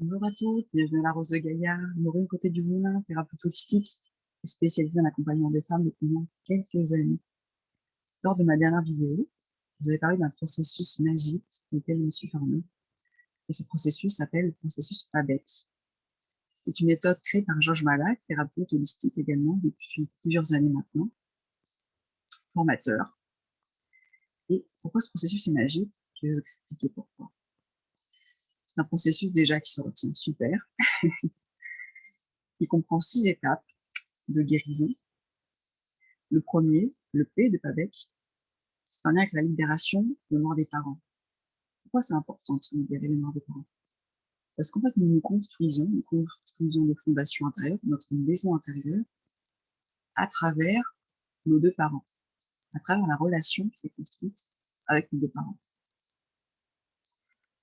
Bonjour à toutes, bienvenue à la Rose de Gaïa, Maureen Côté du Moulin, thérapeute holistique et spécialisée en accompagnement des femmes depuis maintenant quelques années. Lors de ma dernière vidéo, je vous avais parlé d'un processus magique auquel je me suis formée. Et ce processus s'appelle le processus PABEC. C'est une méthode créée par Georges Malak, thérapeute holistique également depuis plusieurs années maintenant, formateur. Et pourquoi ce processus est magique? Je vais vous expliquer pourquoi. C'est un processus déjà qui se retient super, qui comprend 6 étapes de guérison. Le premier, le P de PABEC, c'est en lien avec la libération de la mort des parents. Pourquoi c'est important de se libérer de la mort des parents? Parce qu'en fait, nous construisons nos fondations intérieures, notre maison intérieure, à travers nos deux parents, à travers la relation qui s'est construite avec nos deux parents.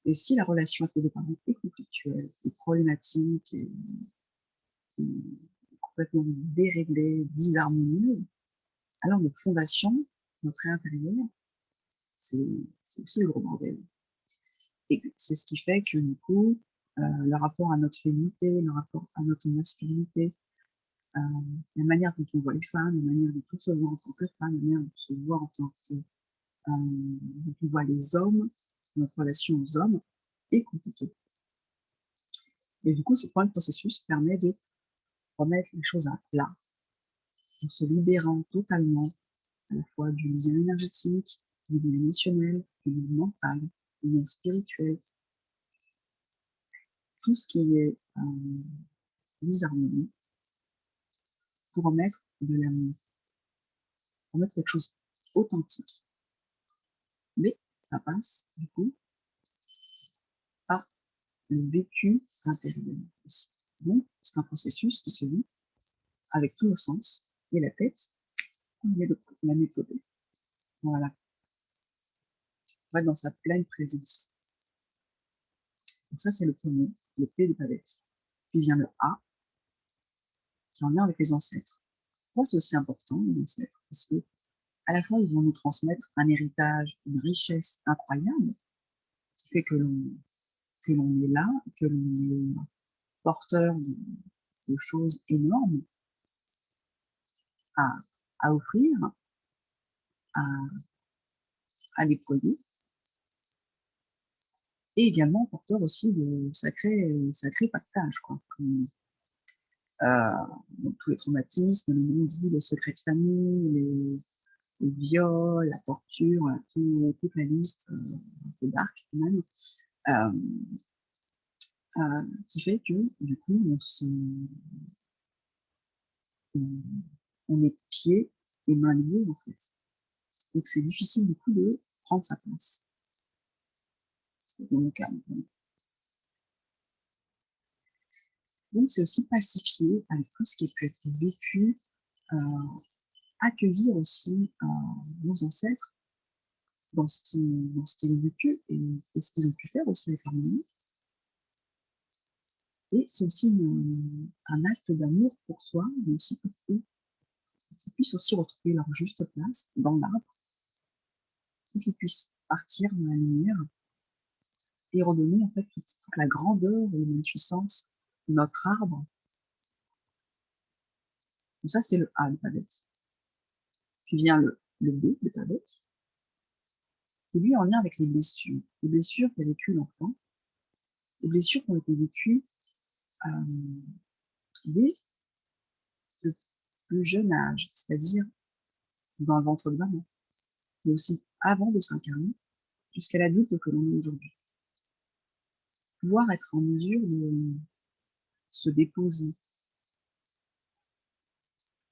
Et si la relation avec nos deux parents est conflictuelle, est problématique, est complètement déréglée, disharmonieuse, alors nos fondations, notre intérieur, c'est aussi le gros bordel. Et c'est ce qui fait que du coup, le rapport à notre féminité, le rapport à notre masculinité, euh, la manière dont on voit les femmes, la manière dont on se voit en tant que femme, la manière dont on se voit en tant que, dont on voit les hommes, notre relation aux hommes, est compliquée. Et du coup, ce point de processus permet de remettre les choses à plat, en se libérant totalement à la fois du lien énergétique, du lien émotionnel, du lien mental, du lien spirituel, tout ce qui est disharmonie, pour remettre de l'amour, pour mettre quelque chose d'authentique. Mais ça passe, du coup, par le vécu intérieur aussi. Donc, c'est un processus qui se vit avec tous nos sens et la tête, on la met de côté. Voilà, on va dans sa pleine présence. Donc ça, c'est le premier, le P de PABEC. Puis vient le A, qui est en lien avec les ancêtres. Pourquoi c'est aussi important, les ancêtres? Parce que à la fois, ils vont nous transmettre un héritage, une richesse incroyable, qui fait que l'on est là, que l'on est porteur de choses énormes à, à offrir, à, à déployer, et également porteur aussi de sacrés pactages, quoi. Comme, donc, tous les traumatismes, les non-dits, le secret de famille, les viols, la torture, toute la liste, un peu dark quand même, qui fait que du coup on, on est pieds et mains liés en fait. Et que c'est difficile du coup de prendre sa place. C'est mon cas notamment. Donc c'est aussi pacifier avec tout ce qui peut être vécu, euh, accueillir aussi nos ancêtres dans ce qu'ils ont vécu et ce qu'ils ont pu faire aussi avec leur maman. Et c'est aussi un acte d'amour pour soi, mais aussi pour eux, qu'ils puissent aussi retrouver leur juste place dans l'arbre, pour qu'ils puissent partir dans la lumière et redonner en fait toute la grandeur et la puissance de notre arbre. Donc ça, c'est le A de PABEC. Puis vient le B de PABEC, qui lui est en lien avec les blessures qu'a vécues l'enfant, les blessures qui ont été vécues dès le plus jeune âge, c'est-à-dire dans le ventre de maman, mais aussi avant de s'incarner, jusqu'à l'adulte que l'on est aujourd'hui. Pouvoir être en mesure de se déposer,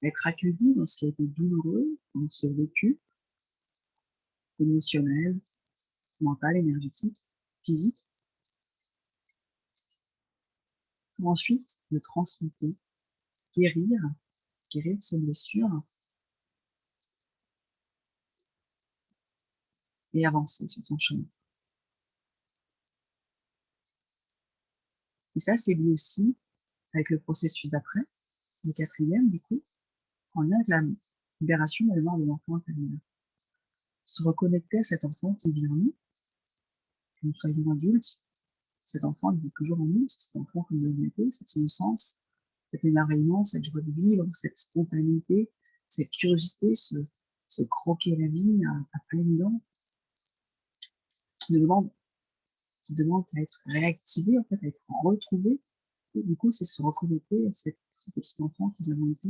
être accueilli dans ce qui a été douloureux, dans ce vécu émotionnel, mental, énergétique, physique, pour ensuite le transmuter, guérir, guérir ses blessures et avancer sur son chemin. Et ça, c'est lié aussi avec le processus d'après, le quatrième du coup, en lien avec la libération de la mort de l'enfant intérieur. Se reconnecter à cet enfant qui vit en nous, que nous soyons adultes cet enfant il vit toujours en nous, cet enfant que nous avons été, cette innocence, cet émerveillement, cette joie de vivre, cette spontanéité, cette curiosité, ce croquer la vie à pleines dents, qui nous demande, qui demande à être réactivé, en fait, à être retrouvé. Et du coup, c'est se reconnecter à ce petit enfant que nous avons été,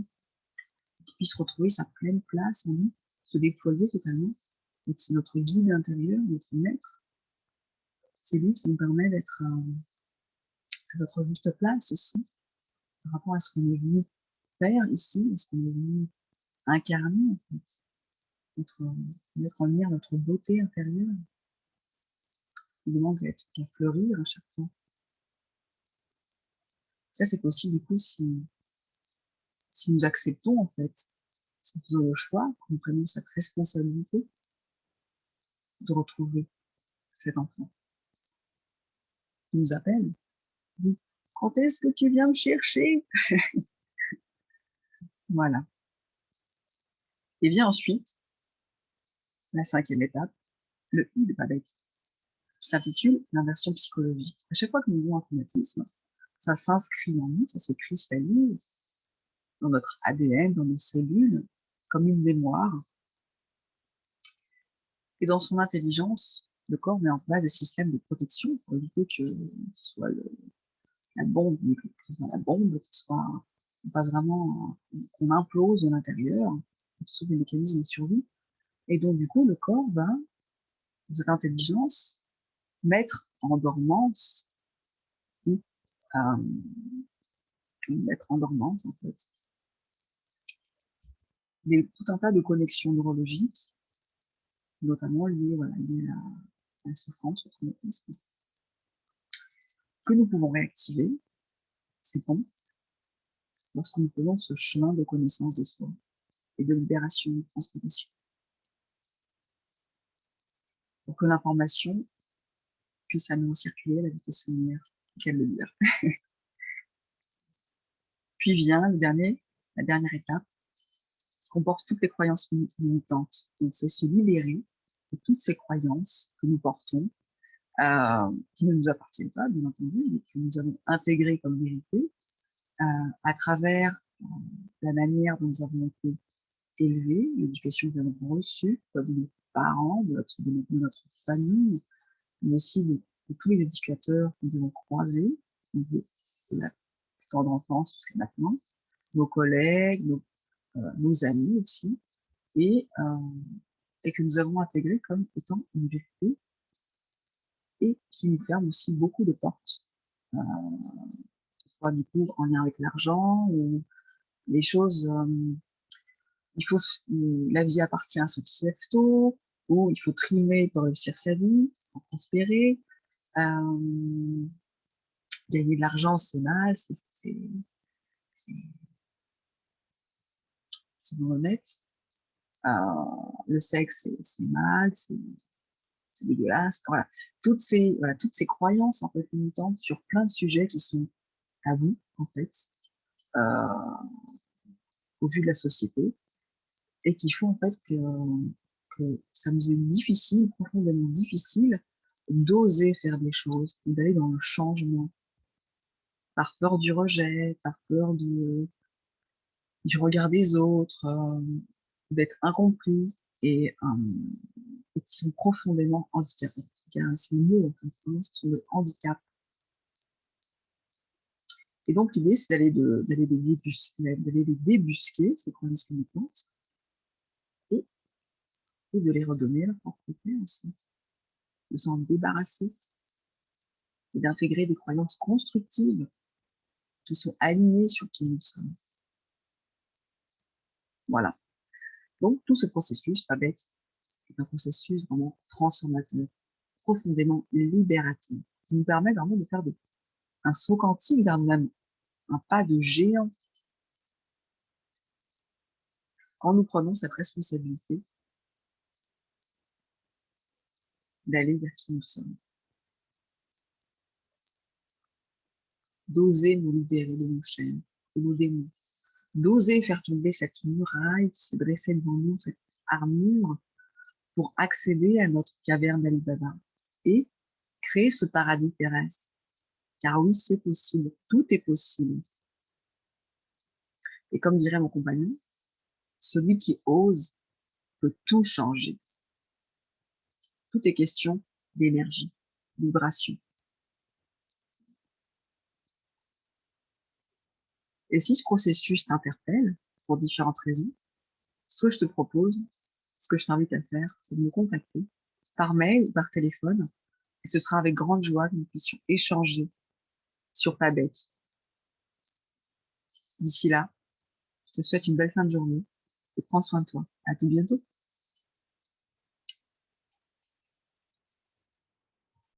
qui puisse retrouver sa pleine place en nous, se déployer totalement. Donc, c'est notre guide intérieur, notre maître. C'est lui qui nous permet d'être à notre juste place aussi, par rapport à ce qu'on est venu faire ici, à ce qu'on est venu incarner, en fait. Mettre en lumière notre beauté intérieure, qui demande qu'à fleurir à chaque fois. Ça, c'est possible, du coup, si nous acceptons, en fait, si nous faisons le choix, que nous prenons cette responsabilité de retrouver cet enfant qui nous appelle, dit quand est-ce que tu viens me chercher? Voilà. Et vient ensuite la cinquième étape, le I de Babek, qui s'intitule l'inversion psychologique. À chaque fois que nous vivons un traumatisme, ça s'inscrit en nous, ça se cristallise dans notre ADN, dans nos cellules, comme une mémoire. Et dans son intelligence, le corps met en place des systèmes de protection pour éviter que ce soit la bombe, que ce soit la bombe, que ce soit, on passe vraiment, qu'on implose de l'intérieur, que ce soit des mécanismes de survie. Et donc, du coup, le corps va, dans cette intelligence, mettre en dormance, ou mettre en dormance, en fait, tout un tas de connexions neurologiques, notamment liées, voilà, liées à la souffrance, au traumatisme, que nous pouvons réactiver, c'est bon, lorsque nous faisons ce chemin de connaissance de soi et de libération, de transformation, pour que l'information puisse à nouveau circuler à la vitesse lumière, qu'elle le dire. Puis vient la dernière étape, qui comporte toutes les croyances limitantes. Donc c'est se libérer de toutes ces croyances que nous portons, qui ne nous appartiennent pas, bien entendu, mais que nous avons intégrées comme vérité, à travers la manière dont nous avons été élevés, l'éducation que nous avons reçue, soit de nos parents, de notre famille, mais aussi de tous les éducateurs que nous avons croisés, de la tendre enfance jusqu'à maintenant, nos collègues, nos amis aussi, et, que nous avons intégré comme étant une vérité et qui nous ferme aussi beaucoup de portes, euh, soit du coup en lien avec l'argent ou les choses, la vie appartient à ceux qui se lèvent tôt, ou il faut trimer pour réussir sa vie, pour prospérer. Gagner de l'argent, c'est mal, c'est non honnête. Euh, le sexe, c'est mal, c'est dégueulasse. Voilà. Toutes ces croyances en fait limitantes sur plein de sujets qui sont tabous en fait, euh, au vu de la société, et qui font en fait que ça nous est difficile, profondément difficile, d'oser faire des choses, d'aller dans le changement, par peur du rejet, par peur du regard des autres, d'être incompris et qui sont profondément handicapés. C'est le mot en fait, sur le handicap. Et donc l'idée, c'est d'aller les débusquer, ces croyances limitantes, et, et de les redonner leur portée aussi, de s'en débarrasser et d'intégrer des croyances constructives qui sont alignées sur qui nous sommes. Voilà. Donc tout ce processus, avec est un processus vraiment transformateur, profondément libérateur, qui nous permet vraiment de faire un saut quantique vers nous-mêmes, un pas de géant quand nous prenons cette responsabilité d'aller vers qui nous sommes, d'oser nous libérer de nos chaînes, de nos démons, d'oser faire tomber cette muraille qui s'est dressée devant nous, cette armure, pour accéder à notre caverne d'Ali Baba et créer ce paradis terrestre Car oui, c'est possible, tout est possible. Et comme dirait mon compagnon, celui qui ose peut tout changer. Tout est question d'énergie, vibration. Et si ce processus t'interpelle, pour différentes raisons, ce que je te propose, ce que je t'invite à faire, c'est de me contacter par mail ou par téléphone. Et ce sera avec grande joie que nous puissions échanger sur pas bête. D'ici là, je te souhaite une belle fin de journée et prends soin de toi. À tout bientôt.